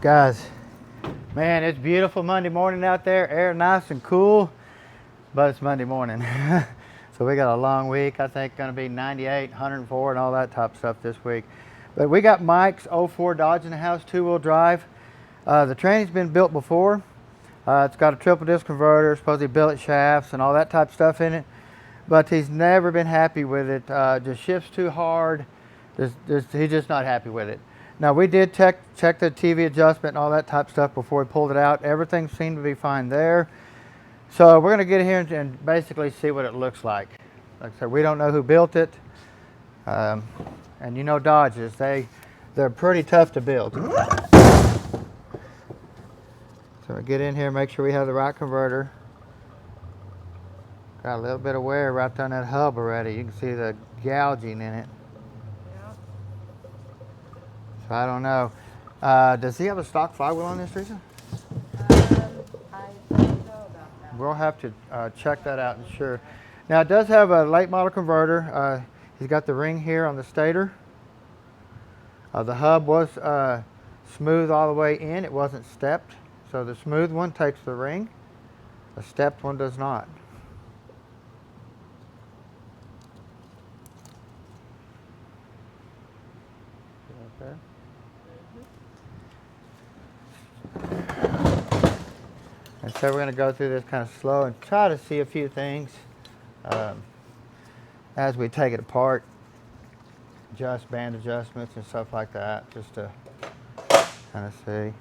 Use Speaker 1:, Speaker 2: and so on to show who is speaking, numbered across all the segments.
Speaker 1: Guys, man, it's beautiful Monday morning out there. Air nice and cool, but it's Monday morning. So we got a long week. I think going to be 98, 104, and all that top stuff this week. But we got Mike's 04 Dodge in the house, two-wheel drive. The training's been built before. It's got a triple disc converter, supposedly billet shafts and all that type of stuff in it. But he's never been happy with it. Just shifts too hard. He's just not happy with it. Now we did check the TV adjustment and all that type of stuff before we pulled it out. Everything seemed to be fine there. So we're going to get here and basically see what it looks like. Like I said, we don't know who built it. And you know Dodges, they're pretty tough to build. So we get in here, make sure we have the right converter. Got a little bit of wear right on that hub already. You can see the gouging in it. So I don't know. Does he have a stock flywheel on this, Teresa?
Speaker 2: I don't know about that.
Speaker 1: We'll have to check that out and sure. Now it does have a late model converter. He's got the ring here on the stator. The hub was smooth all the way in. It wasn't stepped. So the smooth one takes the ring. The stepped one does not. Okay. And so we're going to go through this kind of slow and try to see a few things as we take it apart. Adjust band adjustments and stuff like that, just to kind of see.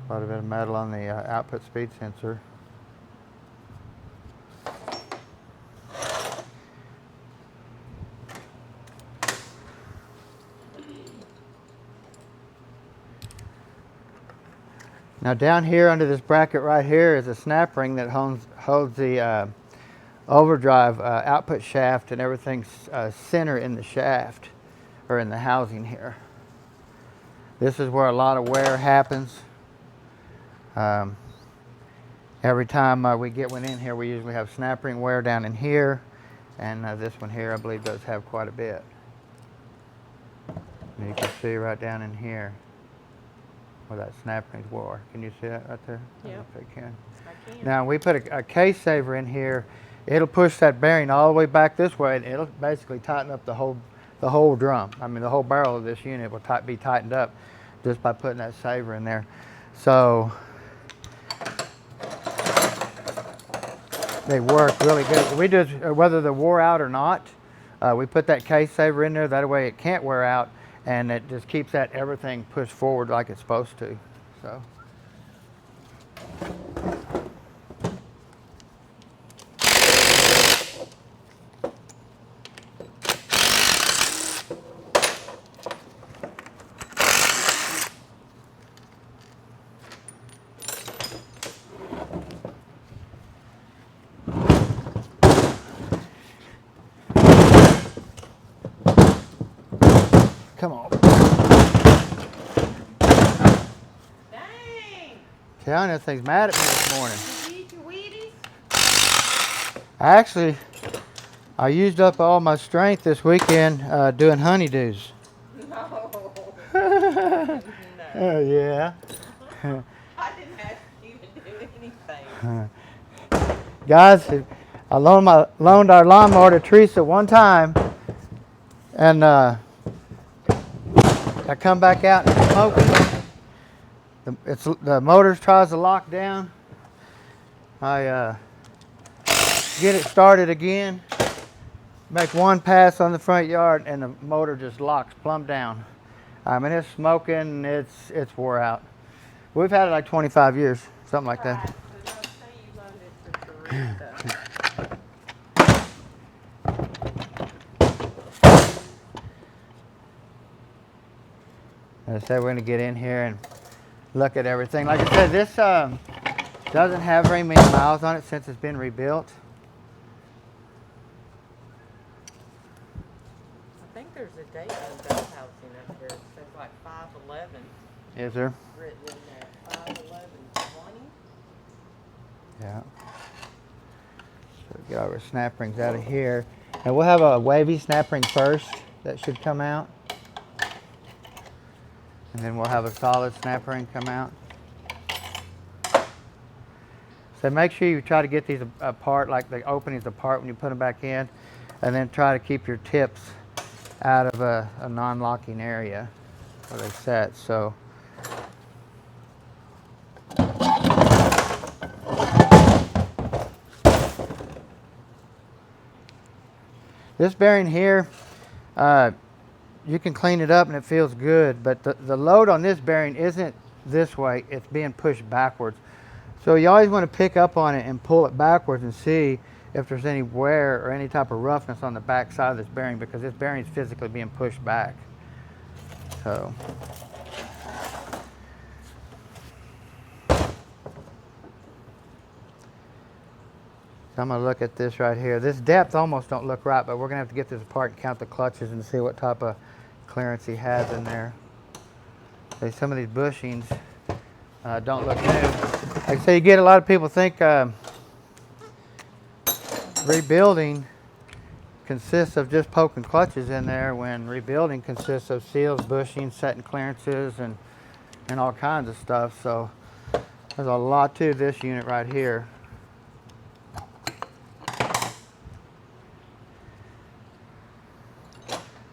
Speaker 1: Quite a bit of metal on the output speed sensor. Now down here under this bracket right here is a snap ring that holds the overdrive output shaft and everything center in the shaft or in the housing here. This is where a lot of wear happens. Every time we get one in here, we usually have snap ring wear down in here, and this one here I believe does have quite a bit. And you can see right down in here where that snap ring's wore. Can you see that right there?
Speaker 2: Yep.
Speaker 1: I don't know if I can.
Speaker 2: I can.
Speaker 1: Now we put a case saver in here. It'll push that bearing all the way back this way, and it'll basically tighten up the whole drum. I mean, the whole barrel of this unit will be tightened up just by putting that saver in there. So they work really good. We just, whether they're wore out or not, we put that case saver in there. That way it can't wear out, and it just keeps that everything pushed forward like it's supposed to. So. Come on.
Speaker 2: Dang!
Speaker 1: Telling you, this thing's mad at me this morning.
Speaker 2: Did you eat your Wheaties?
Speaker 1: Actually, I used up all my strength this weekend doing honeydews.
Speaker 2: No.
Speaker 1: Yeah.
Speaker 2: I didn't have to even do anything.
Speaker 1: Guys, I loaned our lawnmower to Teresa one time, and I come back out and it's smoking. The motor tries to lock down. I get it started again, make one pass on the front yard, and the motor just locks plumb down. I mean, it's smoking, it's wore out. We've had it like 25 years, something like that.
Speaker 2: Right, but I'll say you loaned it to Teresa.
Speaker 1: As I said, we're going to get in here and look at everything. Like I said, this doesn't have very many miles on it since it's been rebuilt.
Speaker 2: I think there's a date on bell housing up here. It says like 5/11
Speaker 1: Is there?
Speaker 2: written in there. 5/11/20.
Speaker 1: Yeah. So get our snap rings out of here. And we'll have a wavy snap ring first that should come out. And then we'll have a solid snap ring come out. So make sure you try to get these apart, like the openings apart when you put them back in, and then try to keep your tips out of a non-locking area where they set. So this bearing here, you can clean it up and it feels good, but the load on this bearing isn't this way, it's being pushed backwards. So you always want to pick up on it and pull it backwards and see if there's any wear or any type of roughness on the back side of this bearing, because this bearing is physically being pushed back. So I'm going to look at this right here. This depth almost don't look right, but we're going to have to get this apart and count the clutches and see what type of clearance he has in there. See, some of these bushings don't look new. Like I say, you get a lot of people think rebuilding consists of just poking clutches in there, when rebuilding consists of seals, bushings, setting clearances, and all kinds of stuff. So there's a lot to this unit right here.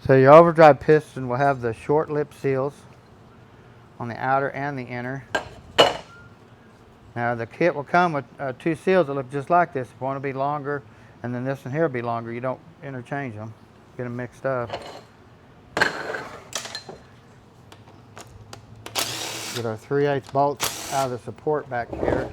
Speaker 1: So your overdrive piston will have the short lip seals on the outer and the inner. Now the kit will come with two seals that look just like this. One will be longer, and then this one here will be longer. You don't interchange them, get them mixed up. Get our 3/8 bolts out of the support back here.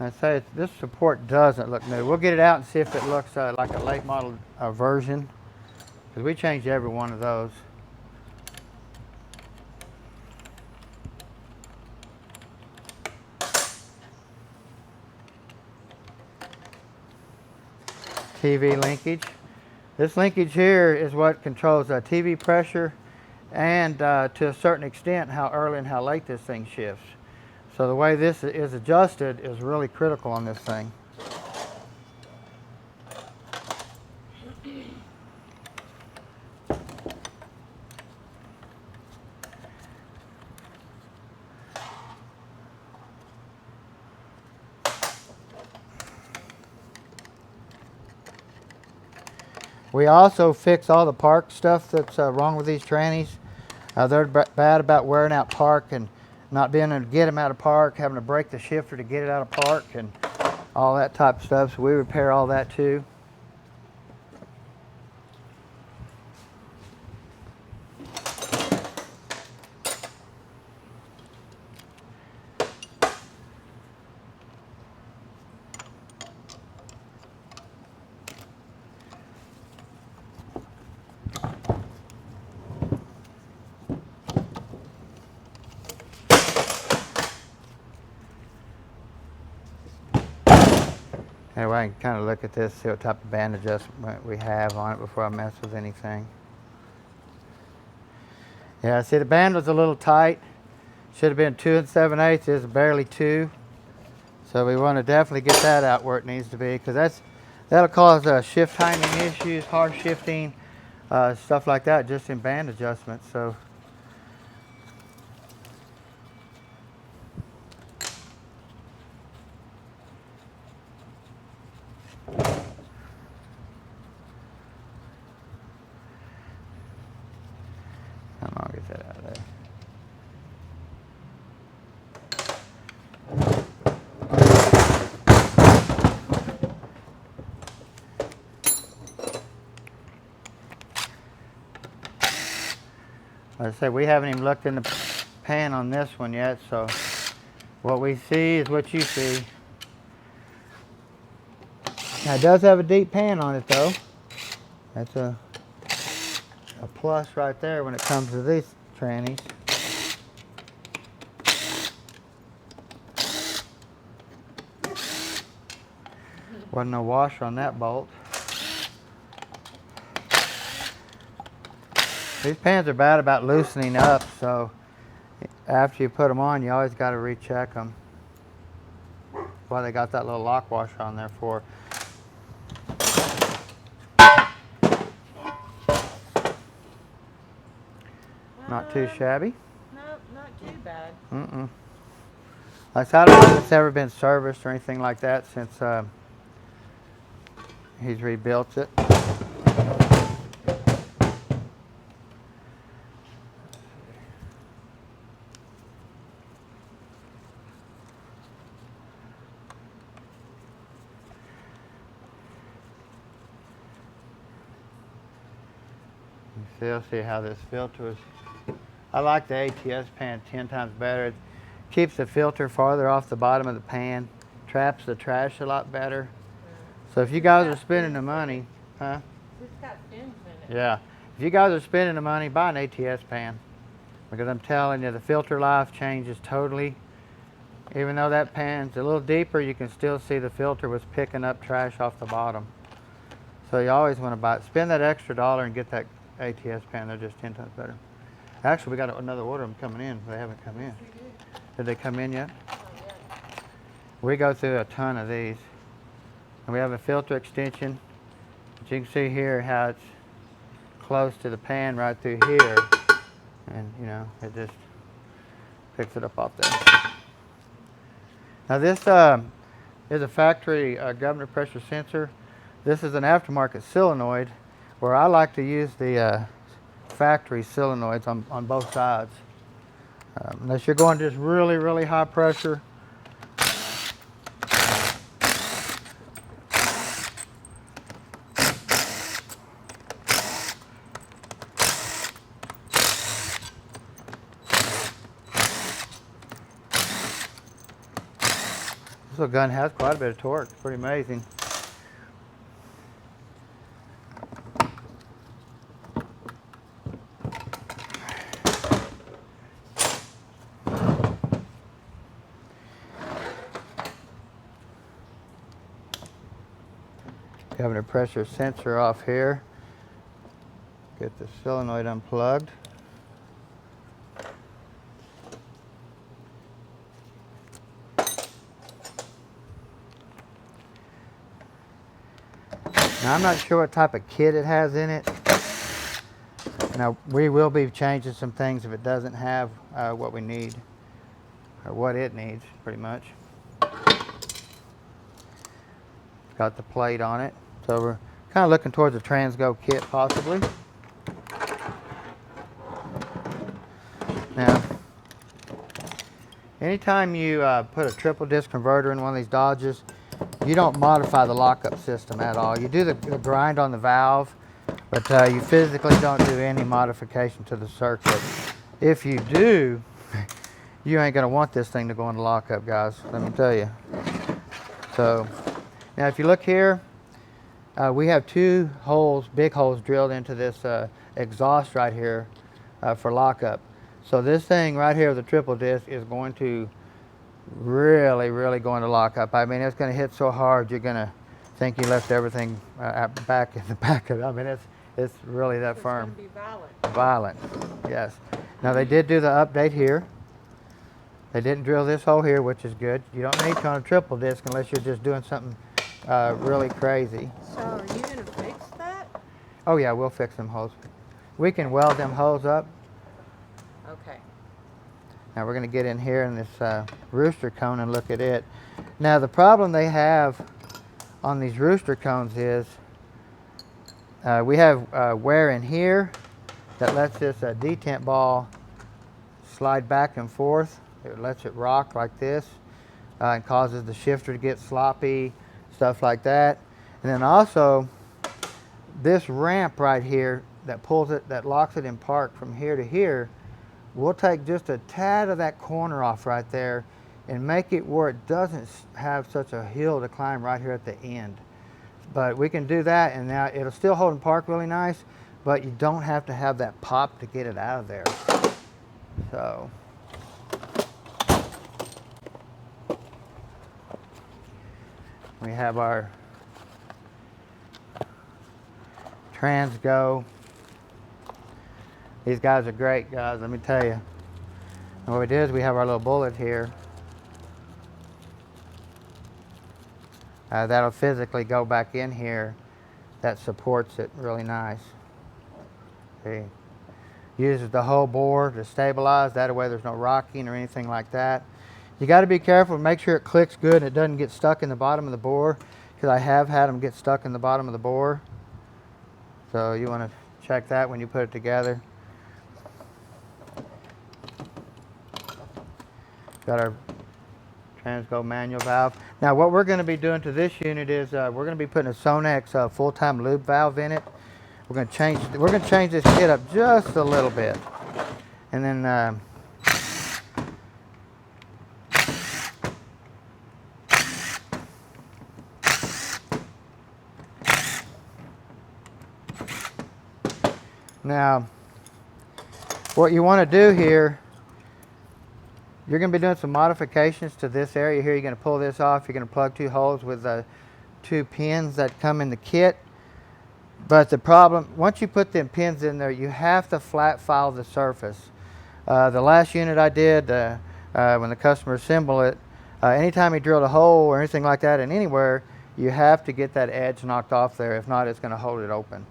Speaker 1: I'd say this support doesn't look new. We'll get it out and see if it looks like a late model version, because we changed every one of those. TV linkage. This linkage here is what controls TV pressure and to a certain extent how early and how late this thing shifts. So the way this is adjusted is really critical on this thing. We also fix all the park stuff that's wrong with these trannies. They're bad about wearing out park and not being able to get them out of park, having to break the shifter to get it out of park and all that type of stuff. So we repair all that too. Anyway, I can kind of look at this, see what type of band adjustment we have on it before I mess with anything. Yeah, see the band was a little tight. Should have been 2 7/8. It's barely 2. So we want to definitely get that out where it needs to be, because that'll cause shift timing issues, hard shifting, stuff like that, just in band adjustments. So I'll get that out of there. Like I say, we haven't even looked in the pan on this one yet, so what we see is what you see. Now it does have a deep pan on it though. That's a plus right there when it comes to these trannies. Wasn't no washer on that bolt. These pans are bad about loosening up, so after you put them on, you always got to recheck them. why they got that little lock washer on there for. Not too shabby.
Speaker 2: Nope, not too bad.
Speaker 1: Mm-mm. Like I said, I don't know if it's ever been serviced or anything like that since he's rebuilt it. You'll see how this filter is. I like the ATS pan 10 times better. It keeps the filter farther off the bottom of the pan, traps the trash a lot better. So if you guys are spending the money, huh?
Speaker 2: It's got fins in it.
Speaker 1: Yeah. If you guys are spending the money, buy an ATS pan. Because I'm telling you, the filter life changes totally. Even though that pan's a little deeper, you can still see the filter was picking up trash off the bottom. So you always want to buy it. Spend that extra $1 and get that ATS pan. They're just 10 times better. Actually, we got another order of them coming in. They haven't come in. Did they come in yet? We go through a ton of these. And we have a filter extension. But you can see here how it's close to the pan right through here. And, you know, it just picks it up off there. Now this is a factory governor pressure sensor. This is an aftermarket solenoid where I like to use the factory solenoids on both sides. Unless you're going just really, really high pressure. This little gun has quite a bit of torque. It's pretty amazing. Having a pressure sensor off here. Get the solenoid unplugged. Now I'm not sure what type of kit it has in it. Now we will be changing some things if it doesn't have what we need, or what it needs, pretty much. It's got the plate on it. So we're kind of looking towards a Transgo kit possibly. Now, anytime you put a triple disc converter in one of these Dodges, you don't modify the lockup system at all. You do the grind on the valve, but you physically don't do any modification to the circuit. If you do, you ain't gonna want this thing to go into lockup, guys, let me tell you. So, now if you look here, we have two holes, big holes drilled into this exhaust right here for lockup. So this thing right here with the triple disc is going to really, really go into lockup. I mean, it's going to hit so hard you're going to think you left everything back in the back of it. I mean, it's really that firm.
Speaker 2: It's going to be violent.
Speaker 1: Violent, yes. Now they did do the update here. They didn't drill this hole here, which is good. You don't need to on a triple disc unless you're just doing something really crazy.
Speaker 2: So are you going to fix that?
Speaker 1: Oh yeah, we'll fix them holes. We can weld them holes up.
Speaker 2: Okay.
Speaker 1: Now we're going to get in here in this rooster cone and look at it. Now the problem they have on these rooster cones is we have wear in here that lets this detent ball slide back and forth. It lets it rock like this and causes the shifter to get sloppy, stuff like that. And then also this ramp right here that pulls it, that locks it in park from here to here, we'll take just a tad of that corner off right there and make it where it doesn't have such a hill to climb right here at the end. But we can do that, and now it'll still hold in park really nice, but you don't have to have that pop to get it out of there. So. We have our Transgo. These guys are great, guys, let me tell you. And what we do is we have our little bullet here. that'll physically go back in here. That supports it really nice. See, uses the whole bore to stabilize. That way there's no rocking or anything like that. You got to be careful and make sure it clicks good and it doesn't get stuck in the bottom of the bore, because I have had them get stuck in the bottom of the bore. So you want to check that when you put it together. Got our transgo manual valve. Now what we're going to be doing to this unit is we're going to be putting a Sonex full-time lube valve in it. We're going to change this kit up just a little bit, and then now what you want to do here, you're going to be doing some modifications to this area here. You're going to pull this off. You're going to plug 2 holes with 2 pins that come in the kit. But the problem, once you put them pins in there, you have to flat file the surface. The last unit I did, when the customer assembled it, anytime he drilled a hole or anything like that in anywhere, you have to get that edge knocked off there. If not, it's going to hold it open.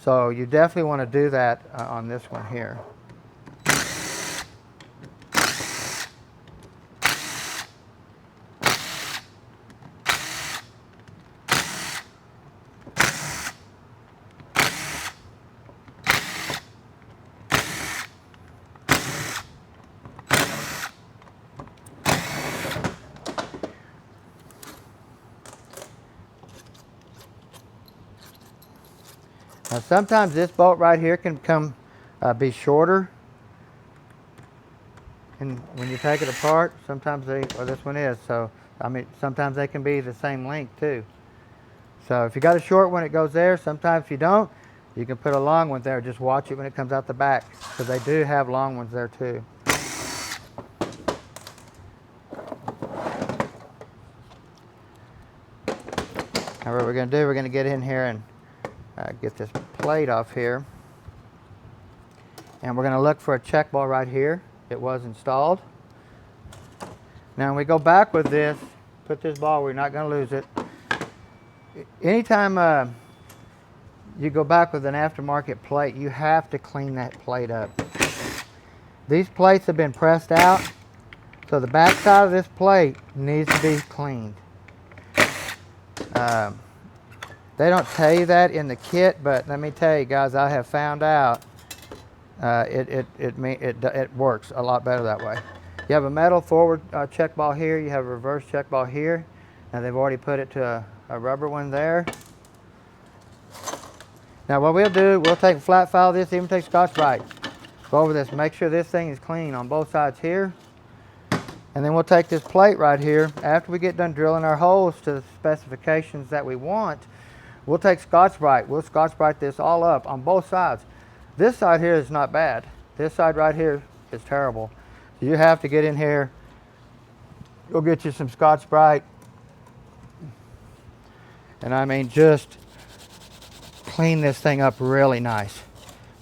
Speaker 1: So you definitely want to do that on this one here. Now sometimes this bolt right here can be shorter, and when you take it apart, sometimes this one is, so I mean sometimes they can be the same length too. So if you got a short one, it goes there. Sometimes if you don't, you can put a long one there. Just watch it when it comes out the back, because they do have long ones there too. Now what we're going to do, we're going to get in here and get this plate off here, and we're going to look for a check ball right here. It was installed. Now when we go back with this, put this ball, we're not going to lose it. Anytime you go back with an aftermarket plate, you have to clean that plate up. These plates have been pressed out, so the back side of this plate needs to be cleaned. They don't tell you that in the kit, but let me tell you guys, I have found out it works a lot better that way. You have a metal forward check ball here, you have a reverse check ball here. Now they've already put it to a rubber one there. Now what we'll do, we'll take flat file this, even take Scotch-Brite. Go over this, make sure this thing is clean on both sides here. And then we'll take this plate right here. After we get done drilling our holes to the specifications that we want, we'll take Scotch-Brite. We'll Scotch-Brite this all up on both sides. This side here is not bad. This side right here is terrible. So you have to get in here, go get you some Scotch-Brite. And I mean, just clean this thing up really nice.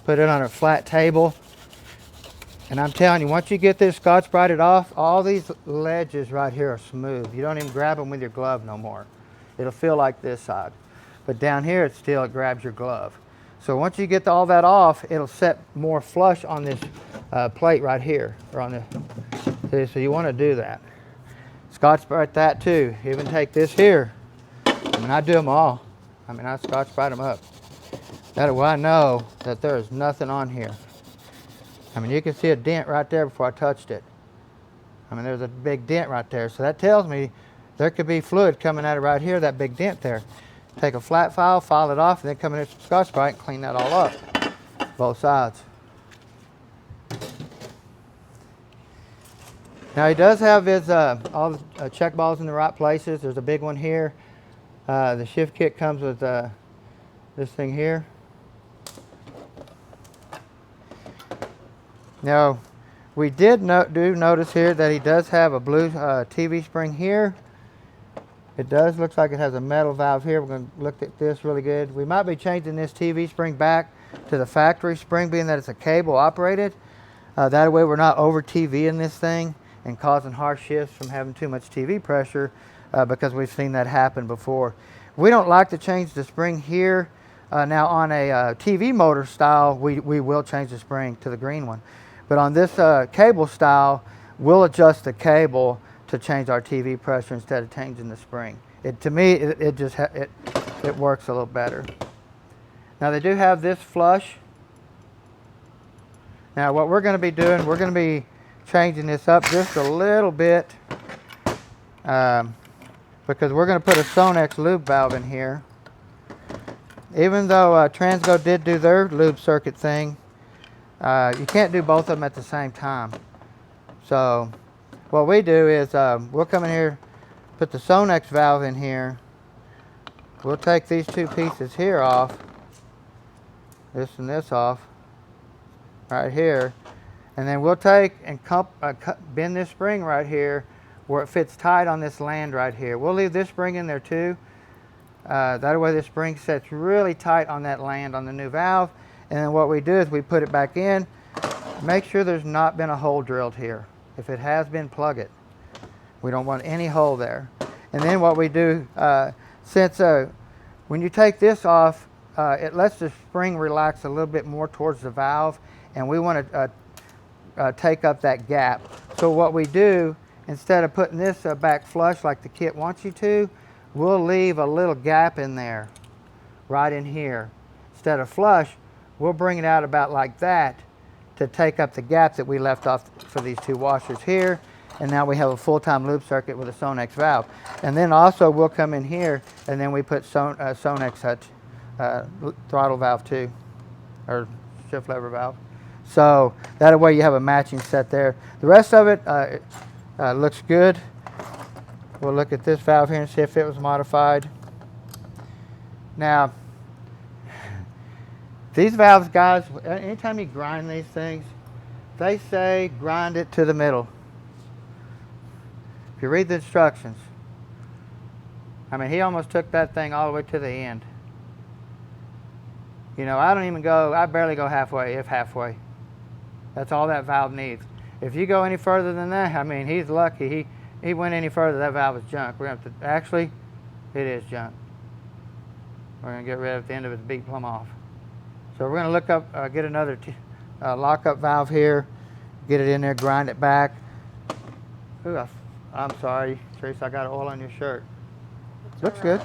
Speaker 1: Put it on a flat table. And I'm telling you, once you get this Scotch-Brited off, all these ledges right here are smooth. You don't even grab them with your glove no more. It'll feel like this side. But down here, it grabs your glove. So once you get all that off, it'll set more flush on this plate right here. Or on the, so you want to do that. Scotch-Brite that too. Even take this here. I mean, I do them all. I mean, I Scotch-Brite them up. That way I know that there is nothing on here. I mean, you can see a dent right there before I touched it. I mean, there's a big dent right there. So that tells me there could be fluid coming out of right here, that big dent there. Take a flat file, file it off, and then come in with some Scotch-Brite and clean that all up. Both sides. Now he does have his all the check balls in the right places. There's a big one here. The shift kit comes with this thing here. Now, we did notice here that he does have a blue TV spring here. It does, looks like it has a metal valve here. We're going to look at this really good. We might be changing this TV spring back to the factory spring, being that it's a cable operated. That way we're not over TVing this thing and causing harsh shifts from having too much TV pressure. because we've seen that happen before. We don't like to change the spring here. Now on a TV motor style, we will change the spring to the green one. But on this cable style, we'll adjust the cable to change our TV pressure instead of changing the spring. To me, it works a little better. Now they do have this flush. Now what we're going to be doing, we're going to be changing this up just a little bit because we're going to put a Sonex lube valve in here. Even though Transgo did do their lube circuit thing, you can't do both of them at the same time. So what we do is we'll come in here, put the Sonex valve in here. We'll take these two pieces here off, this and this off, right here. And then we'll take and bend this spring right here where it fits tight on this land right here. We'll leave this spring in there too. That way the spring sets really tight on that land on the new valve. And then what we do is we put it back in. Make sure there's not been a hole drilled here. If it has been, plug it. We don't want any hole there. And then what we do, since when you take this off, it lets the spring relax a little bit more towards the valve, and we want to take up that gap. So what we do, instead of putting this back flush like the kit wants you to, we'll leave a little gap in there, right in here. Instead of flush, we'll bring it out about like that to take up the gap that we left off for these two washers here. And now we have a full-time lube circuit with a Sonex valve. And then also we'll come in here and then we put Sonex throttle valve too, or shift lever valve. So that way you have a matching set there. The rest of it looks good. We'll look at this valve here and see if it was modified. Now, these valves, guys, anytime you grind these things, they say grind it to the middle. If you read the instructions, I mean, he almost took that thing all the way to the end. You know, I barely go halfway, if halfway. That's all that valve needs. If you go any further than that, I mean, he's lucky. He went any further, that valve is junk. We're going to have to, actually, it is junk. We're going to get rid of it at the end of it, beat plumb off. So we're going to look up, get another lock-up valve here, get it in there, grind it back. Ooh, I'm sorry, Teresa, I got oil on your shirt. Looks good.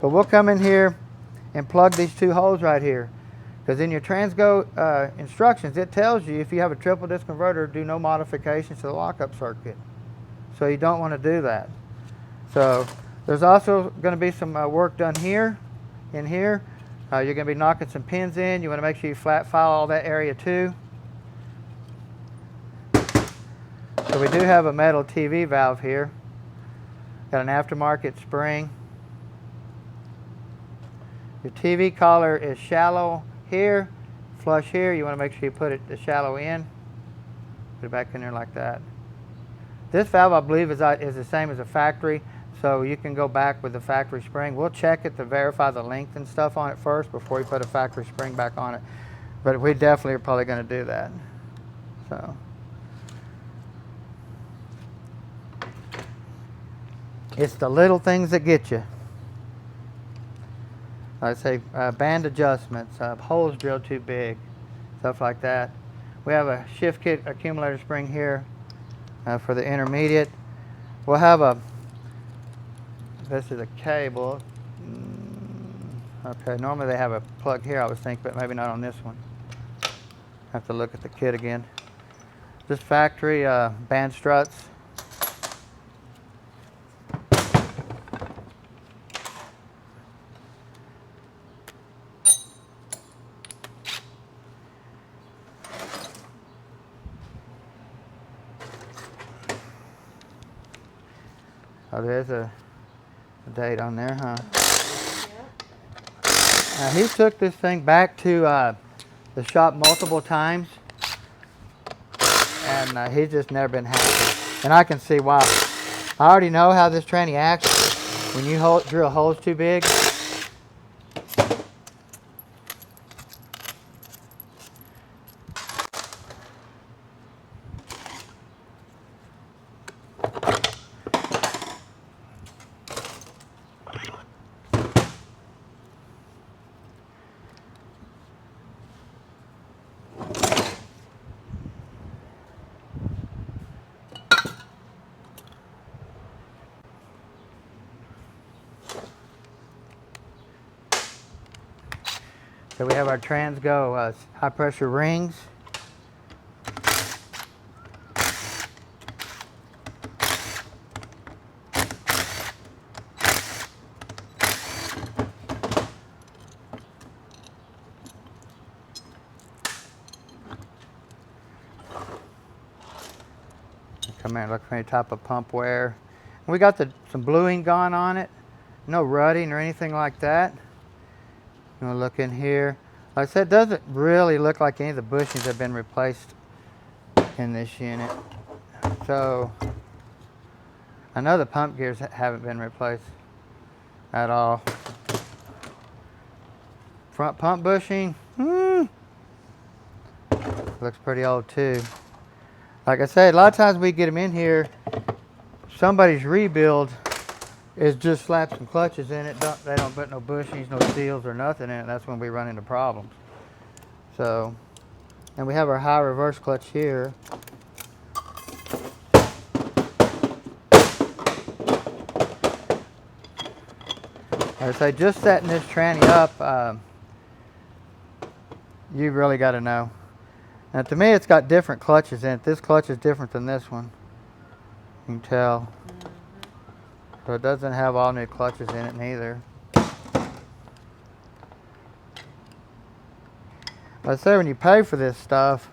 Speaker 1: But we'll come in here and plug these two holes right here. Because in your Transgo instructions, it tells you if you have a triple disc converter, do no modifications to the lockup circuit. So you don't want to do that. So there's also going to be some work done here, in here. You're going to be knocking some pins in. You want to make sure you flat file all that area too. So we do have a metal TV valve here. Got an aftermarket spring. Your TV collar is shallow here, flush here. You want to make sure you put the shallow in. Put it back in there like that. This valve, I believe, is the same as a factory, so you can go back with the factory spring. We'll check it to verify the length and stuff on it first before we put a factory spring back on it. But we definitely are probably going to do that. So it's the little things that get you. Like I say, band adjustments, holes drilled too big, stuff like that. We have a shift kit accumulator spring here for the intermediate. We'll have this is a cable. Okay, normally they have a plug here, I was thinking, but maybe not on this one. Have to look at the kit again. This factory band struts. Oh, there's a date on there, huh? Yep. He took this thing back to the shop multiple times, and he's just never been happy. And I can see why. I already know how this tranny acts when you drill holes too big. So we have our Transgo high pressure rings. Come in and look for any type of pump wear. We got some bluing gone on it. No rutting or anything like that. You want to look in here. Like I said, it doesn't really look like any of the bushings have been replaced in this unit. So I know the pump gears haven't been replaced at all. Front pump bushing, looks pretty old too. Like I said, a lot of times we get them in here, somebody's rebuild is just slap some clutches in it. They don't put no bushings, no seals or nothing in it. That's when we run into problems. So, and we have our high reverse clutch here. Like I say, just setting this tranny up, you really got to know. Now to me, it's got different clutches in it. This clutch is different than this one. You can tell. So it doesn't have all new clutches in it neither. I say when you pay for this stuff,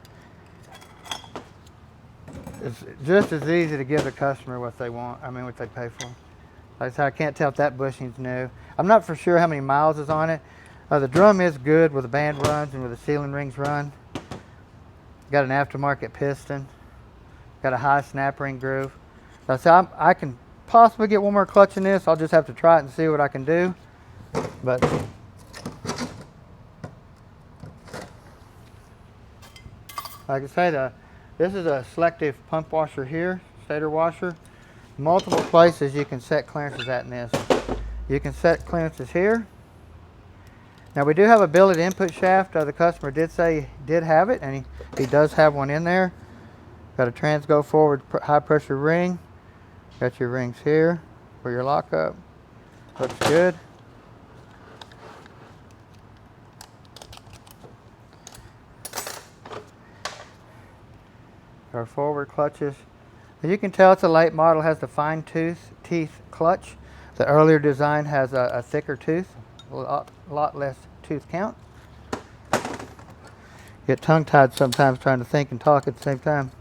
Speaker 1: it's just as easy to give the customer what they want. I mean, what they pay for. Like I said, I can't tell if that bushing's new. I'm not for sure how many miles is on it. The drum is good where the band runs and where the sealing rings run. Got an aftermarket piston. Got a high snap ring groove. So I said I can possibly get one more clutch in this. I'll just have to try it and see what I can do. But like I say, this is a selective pump washer here, stator washer. Multiple places you can set clearances at in this. You can set clearances here. Now we do have a billet input shaft. The customer did say he did have it, and he does have one in there. Got a Transgo forward high pressure ring. Got your rings here for your lockup. Looks good. Our forward clutches. As you can tell, it's a late model, has the fine teeth clutch. The earlier design has a thicker tooth, a lot less tooth count. Get tongue-tied sometimes trying to think and talk at the same time.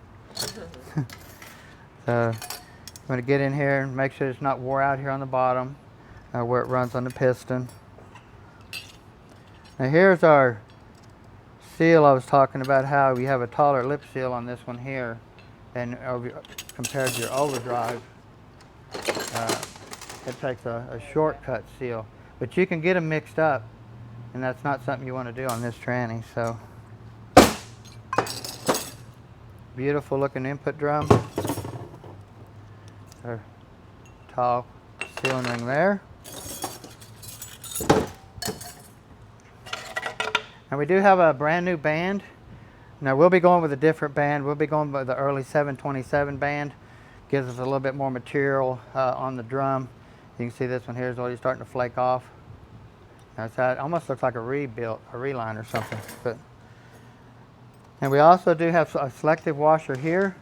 Speaker 1: So I'm going to get in here and make sure it's not wore out here on the bottom where it runs on the piston. Now here's our seal. I was talking about how you have a taller lip seal on this one here and compared to your overdrive. It takes a shortcut seal, but you can get them mixed up, and that's not something you want to do on this tranny. So beautiful looking input drum. Our tall sealing ring there. And we do have a brand new band. Now we'll be going with a different band. We'll be going with the early 727 band. Gives us a little bit more material on the drum. You can see this one here is already starting to flake off. Now it almost looks like a rebuilt, a reline or something. And we also do have a selective washer here.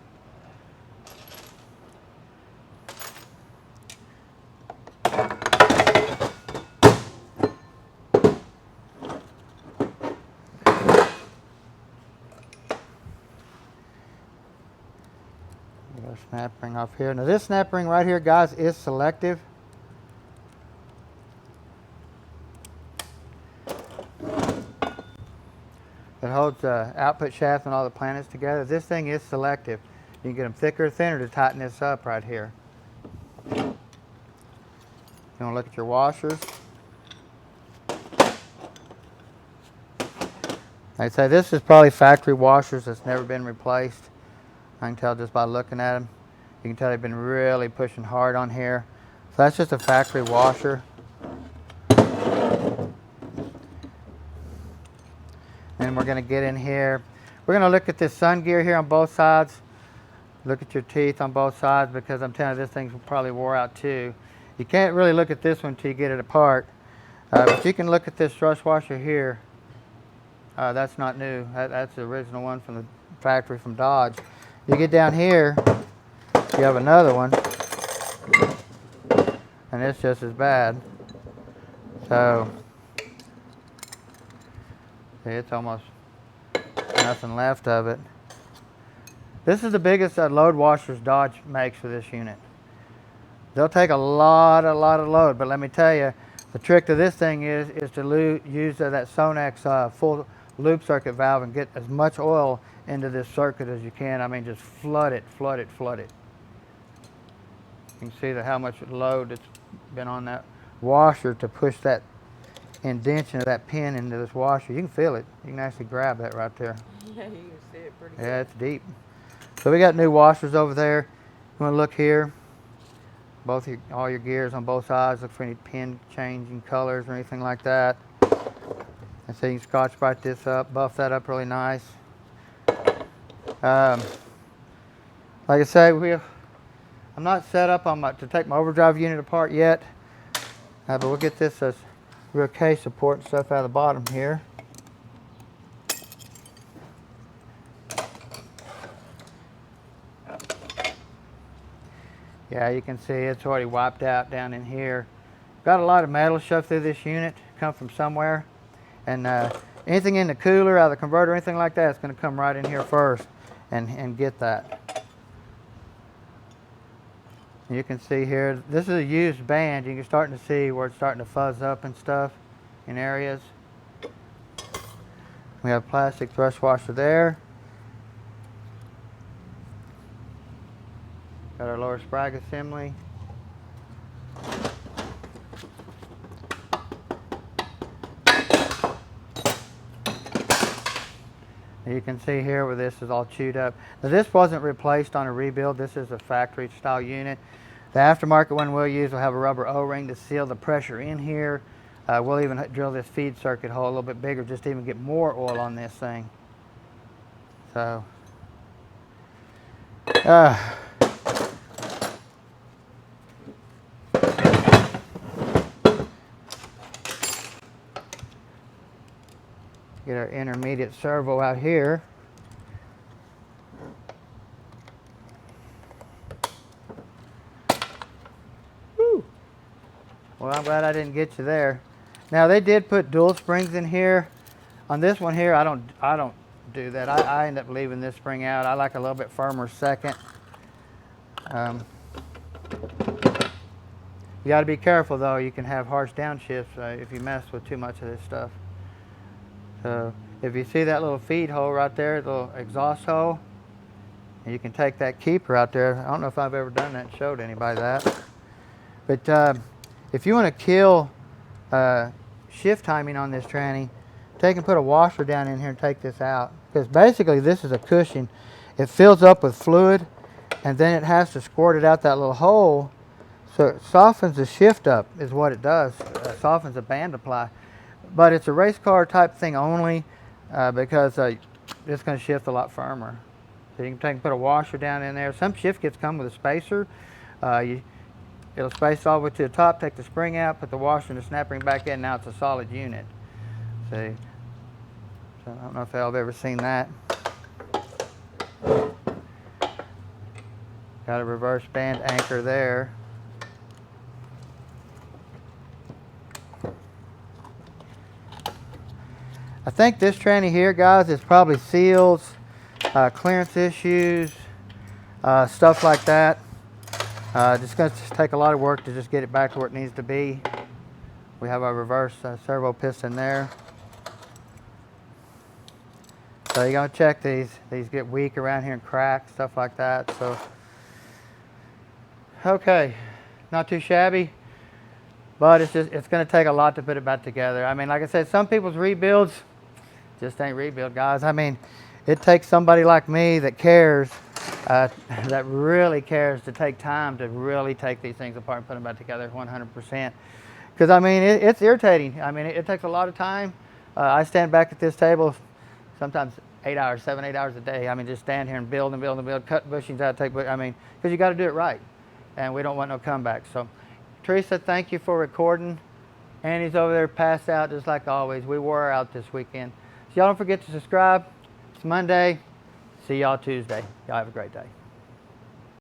Speaker 1: Snap ring off here. Now this snap ring right here, guys, is selective. It holds the output shaft and all the planets together. This thing is selective. You can get them thicker or thinner to tighten this up right here. You want to look at your washers. Like I say, this is probably factory washers that's never been replaced. I can tell just by looking at them. You can tell they've been really pushing hard on here. So that's just a factory washer. And we're going to get in here. We're going to look at this sun gear here on both sides. Look at your teeth on both sides, because I'm telling you this thing's probably wore out too. You can't really look at this one until you get it apart. But you can look at this thrust washer here That's not new. That's the original one from the factory from Dodge. You get down here, you have another one, and it's just as bad. So, see, it's almost nothing left of it. This is the biggest load washers Dodge makes for this unit. They'll take a lot of load, but let me tell you, the trick to this thing is to use that Sonex full loop circuit valve and get as much oil into this circuit as you can. I mean, just flood it. You can see how much load that's been on that washer to push that indentation of that pin into this washer. You can feel it. You can actually grab that right there.
Speaker 2: Yeah, you can see it pretty good.
Speaker 1: Yeah, it's deep. So we got new washers over there. You want to look here. All your gears on both sides. Look for any pin changing colors or anything like that. And so you can Scotch brite this up, buff that up really nice. Like I say, I'm not set up on to take my overdrive unit apart yet, but we'll get this rear case support and stuff out of the bottom here. Yeah, you can see it's already wiped out down in here. Got a lot of metal shoved through this unit, come from somewhere. And anything in the cooler, out of the converter, anything like that, it's going to come right in here first and get that. You can see here, this is a used band. You can start to see where it's starting to fuzz up and stuff in areas. We have a plastic thrust washer there. Got our lower sprag assembly. You can see here where this is all chewed up. Now this wasn't replaced on a rebuild. This is a factory style unit. The aftermarket one we'll use will have a rubber O-ring to seal the pressure in here. We'll even drill this feed circuit hole a little bit bigger just to even get more oil on this thing. So, get our intermediate servo out here. Woo. Well, I'm glad I didn't get you there. Now they did put dual springs in here. On this one here, I don't do that. I end up leaving this spring out. I like a little bit firmer second. You got to be careful though. You can have harsh downshifts if you mess with too much of this stuff. So if you see that little feed hole right there, the little exhaust hole, you can take that keeper out there. I don't know if I've ever done that and showed anybody that. But if you want to kill shift timing on this tranny, take and put a washer down in here and take this out. Because basically this is a cushion. It fills up with fluid and then it has to squirt it out that little hole. So it softens the shift up is what it does. Softens the band apply. But it's a race car type thing only because it's going to shift a lot firmer. So you can take and put a washer down in there. Some shift kits come with a spacer. It'll space all the way to the top, take the spring out, put the washer and the snap ring back in. Now it's a solid unit. See? So I don't know if y'all have ever seen that. Got a reverse band anchor there. I think this tranny here, guys, is probably seals, clearance issues, stuff like that. Just going to take a lot of work to just get it back to where it needs to be. We have our reverse servo piston there. So you're going to check these. These get weak around here and crack, stuff like that. So, okay, not too shabby. But it's going to take a lot to put it back together. I mean, like I said, some people's rebuilds just ain't rebuild, guys. I mean, it takes somebody like me that cares, that really cares to take time to really take these things apart and put them back together 100%. Because, I mean, it's irritating. I mean, it takes a lot of time. I stand back at this table sometimes 8 hours, 7, 8 hours a day. I mean, just stand here and build and build and build, cut bushings out, I mean, because you got to do it right. And we don't want no comeback. So, Teresa, thank you for recording. Annie's over there passed out just like always. We wore her out this weekend. So y'all don't forget to subscribe. It's Monday. See y'all Tuesday. Y'all have a great day.